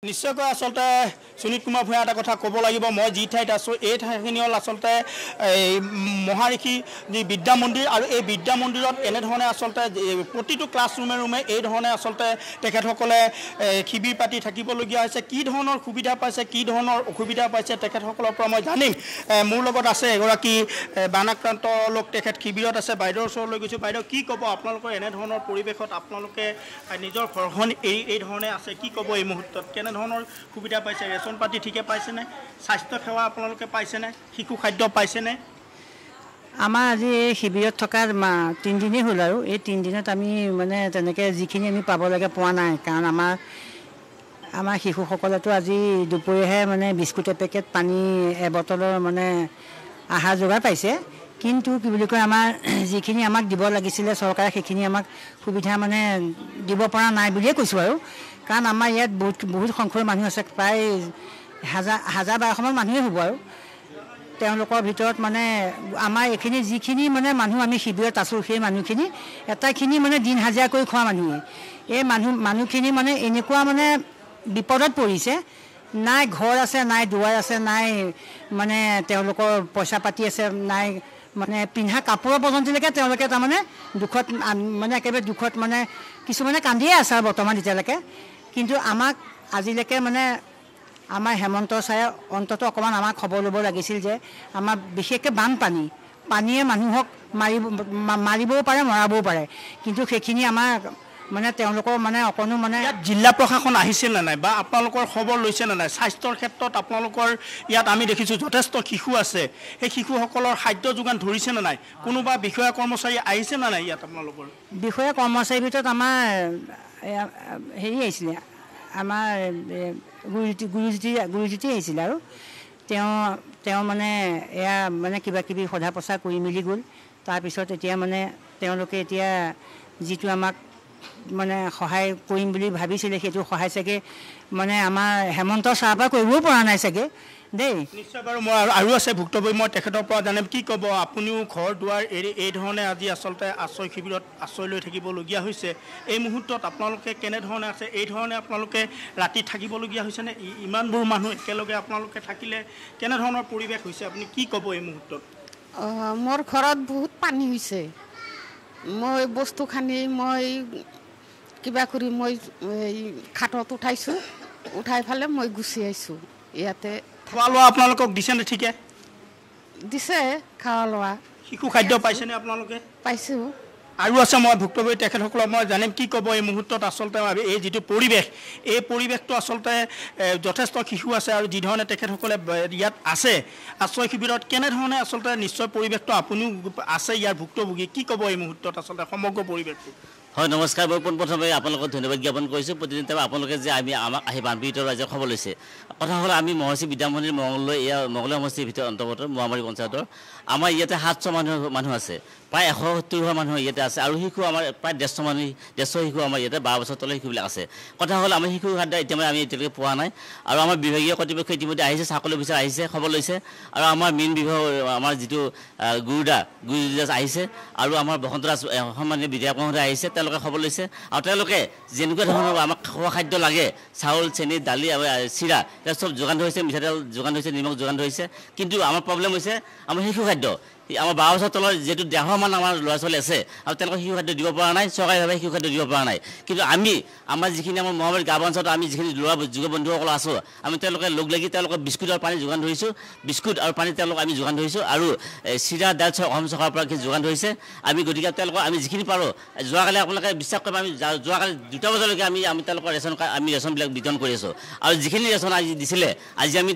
নিশ্চয়কৈ আসলতে সুনীত কুমাৰ ভূঞা এটা কথা ক'ব লাগিব মই যি ঠাইত আছোঁ এই ঠাইখিনি হ'ল আসলতে মহাৰিষি যি বিদ্যা মন্দিৰ আৰু এই বিদ্যা মন্দিৰত এনেধৰণে আসলতে প্ৰতিটো ক্লাছৰুমে এই ধৰণে আসলতে তেখেতসকলে শিবিৰ পাতি থাকিবলগীয়া হৈছে কি ধৰণৰ সুবিধা পাইছে কি ধৰণৰ অসুবিধা পাইছে তেখেতসকলৰ পৰা মই জানিম মোৰ লগত আছে এগৰাকী বানাক্ৰান্ত লোক তেখেত শিবিৰত আছে বাইদেউৰ ওচৰলৈ গৈছোঁ বাইদেউ কি ক'ব আপোনালোকৰ এনেধৰণৰ পৰিৱেশত আপোনালোকে নিজৰ ঘৰখন এই ধৰণে আছে কি ক'ব এই মুহূৰ্তত ধৰণৰ সুবিধা পাইছে ৰেচন পাতি ঠিকে পাইছে নে স্বাস্থ্য সেৱা আপোনালোকে পাইছে নে শিশু খাদ্য পাইছে নে আমাৰ আজি এই শিবিৰত থকা 3 দিনেই হ'ল আৰু এই 3 দিনত আমি মানে তেনেকৈ যিখিনি আমি পাব লাগে পোৱা নাই কাৰণ আমাৰ শিশুসকলেতো আজি দুপৰীয়াহে মানে বিস্কুট পেকেট পানী এবটলৰ মানে আহাৰ যোগাৰ পাইছে কিন্তু কি বুলি কয় আমাৰ যিখিনি আমাক দিব লাগিছিলে চৰকাৰে সেইখিনি আমাক সুবিধা মানে দিব পৰা নাই বুলিয়ে কৈছোঁ আৰু কাৰণ আমাৰ ইয়াত বহুত সংখ্যক মানুহ আছে প্ৰায় হাজাৰ 1200মান মানুহেই হ'ব আৰু তেওঁলোকৰ ভিতৰত মানে আমাৰ এইখিনি যিখিনি মানে মানুহ আমি শিবিৰত আছোঁ সেই মানুহখিনি এটাখিনি মানে দিন হাজিৰা কৰি খোৱা মানুহে এই মানুহখিনি মানে এনেকুৱা মানে বিপদত পৰিছে নাই ঘৰ আছে নাই দুৱাৰ আছে নাই মানে তেওঁলোকৰ পইচা পাতি আছে নাই মানে পিন্ধা কাপোৰৰ পৰ্যন্তলৈকে তেওঁলোকে তাৰমানে দুখত মানে একেবাৰে দুখত মানে কিছুমানে কান্দিয়ে আছে আৰু বৰ্তমান এতিয়ালৈকে কিন্তু আমাক আজিলৈকে মানে আমাৰ হেমন্ত ছাৰে অন্তত অকণমান আমাক খবৰ ল'ব লাগিছিল যে আমাৰ বিশেষকৈ পানীয়ে মানুহক মাৰিবও পাৰে মৰাবও পাৰে কিন্তু সেইখিনি আমাৰ মানে তেওঁলোকৰ মানে অকণো মানে জিলা প্ৰশাসন আহিছিল নে নাই বা আপোনালোকৰ খবৰ লৈছে নে নাই স্বাস্থ্যৰ ক্ষেত্ৰত আপোনালোকৰ ইয়াত আমি দেখিছোঁ যথেষ্ট শিশু আছে সেই শিশুসকলৰ খাদ্য যোগান ধৰিছে নে নাই কোনোবা বিষয়া কৰ্মচাৰী আহিছে নে নাই ইয়াত আপোনালোকৰ বিষয়া কৰ্মচাৰীৰ ভিতৰত আমাৰ হেৰি আহিছিলে আমাৰ গুৰুজ্যোতি আহিছিলে আৰু তেওঁ মানে এয়া মানে কিবা কিবি সোধা পোছা কৰি মেলি গ'ল তাৰপিছত এতিয়া মানে তেওঁলোকে এতিয়া যিটো আমাক মানে সহায় কৰিম বুলি ভাবিছিলে সেইটো সহায় চাগে মানে আমাৰ হেমন্ত ছাৰৰ পৰা কৰিবও পৰা নাই চাগে দেই নিশ্চয় বাৰু মই আৰু আছে ভুক্তভোগী মই তেখেতৰ পৰা জানিম কি ক'ব আপুনিও ঘৰ দুৱাৰ এৰি এই ধৰণে আজি আচলতে আশ্ৰয় শিবিৰত আশ্ৰয় লৈ থাকিবলগীয়া হৈছে এই মুহূৰ্তত আপোনালোকে কেনেধৰণে আছে এই ধৰণে আপোনালোকে ৰাতি থাকিবলগীয়া হৈছেনে ইমানবোৰ মানুহ একেলগে আপোনালোকে থাকিলে কেনেধৰণৰ পৰিৱেশ হৈছে আপুনি কি ক'ব এই মুহূৰ্তত মোৰ ঘৰত বহুত পানী হৈছে মই বস্তুখানি মই কিবা কৰি মই এই খাটত উঠাই ফালে মই গুচি আহিছোঁ ইয়াতে খোৱা লোৱা আপোনালোকক দিছেনে ঠিকে দিছে খোৱা লোৱা শিশু খাদ্য পাইছেনে আপোনালোকে পাইছোঁ আৰু আছে মই ভুক্তভোগী তেখেতসকলক মই জানিম কি ক'ব এই মুহূৰ্তত আচলতে এই যিটো পৰিৱেশ এই পৰিৱেশটো আচলতে যথেষ্ট শিশু আছে আৰু যিধৰণে তেখেতসকলে ইয়াত আছে আশ্ৰয় শিবিৰত কেনেধৰণে আচলতে নিশ্চয় পৰিৱেশটো আপুনিও আছে ইয়াৰ ভুক্তভোগী কি ক'ব এই মুহূৰ্তত আচলতে সমগ্ৰ পৰিৱেশটো হয় নমস্কাৰ মই পোনপ্ৰথমে আপোনালোকক ধন্যবাদ জ্ঞাপন কৰিছোঁ প্ৰতিদিনে আপোনালোকে যে আমাক আহি বানপীড়িত ৰাইজৰ খবৰ লৈছে কথা হ'ল আমি মহৰ্ষি বিদ্যামন্দিৰ মঙলদৈ সমষ্টিৰ ভিতৰত অন্তৰ্গত মোৱামৰী পঞ্চায়তৰ আমাৰ ইয়াতে 700 মানুহ আছে প্ৰায় 170 ঘৰ মানুহ ইয়াতে আছে আৰু শিশু আমাৰ প্ৰায় 150 শিশু আমাৰ ইয়াতে 12 বছৰ তলৰ শিশুবিলাক আছে কথা হ'ল আমি শিশু খাদ্য আমি এতিয়ালৈকে পোৱা নাই আৰু আমাৰ বিভাগীয় কৰ্তৃপক্ষ ইতিমধ্যে আহিছে চাকৰি অফিচাৰ আহিছে খবৰ লৈছে আৰু আমাৰ মেইন বিভাগ আমাৰ যিটো গুৰুদাস আহিছে আৰু আমাৰ বসন্তৰাজ সন্মানীয় বিধায়ক মহোদয় আহিছে তেওঁলোকে খবৰ লৈছে আৰু তেওঁলোকে যেনেকুৱা ধৰণৰ আমাক খোৱা খাদ্য লাগে চাউল চেনি দালি চিৰা চব যোগান ধৰিছে মিঠাতেল যোগান ধৰিছে নিমখ যোগান ধৰিছে কিন্তু আমাৰ প্ৰব্লেম হৈছে আমাৰ শিশু খাদ্য আমাৰ 12 বছৰ তলৰ যিহেতু 100 মান আমাৰ ল'ৰা ছোৱালী আছে আৰু তেওঁলোকক শিশু খাদ্য দিব পৰা নাই চৰকাৰীভাৱে শিশু খাদ্য দিব পৰা নাই কিন্তু আমাৰ যিখিনি আমাৰ মোৱামৰী গাঁও অঞ্চলত আমি যিখিনি ল'ৰা যুৱ বন্ধুসকল আছোঁ আমি তেওঁলোকে লগ লাগি তেওঁলোকক বিস্কুট আৰু পানী যোগান ধৰিছোঁ বিস্কুট আৰু পানী তেওঁলোকক আমি যোগান ধৰিছোঁ আৰু চিৰা দাইল অসম চৰকাৰৰ পৰা যোগান ধৰিছে আমি গতিকে তেওঁলোকক আমি যিখিনি পাৰোঁ যোৱাকালি আপোনালোকে বিশ্বাস কৰিব আমি যোৱাকালি 2টা বজালৈকে আমি তেওঁলোকৰ ৰেচনবিলাক বিতৰণ কৰি আছোঁ আৰু যিখিনি ৰেচন আজি দিছিলে আজি আমি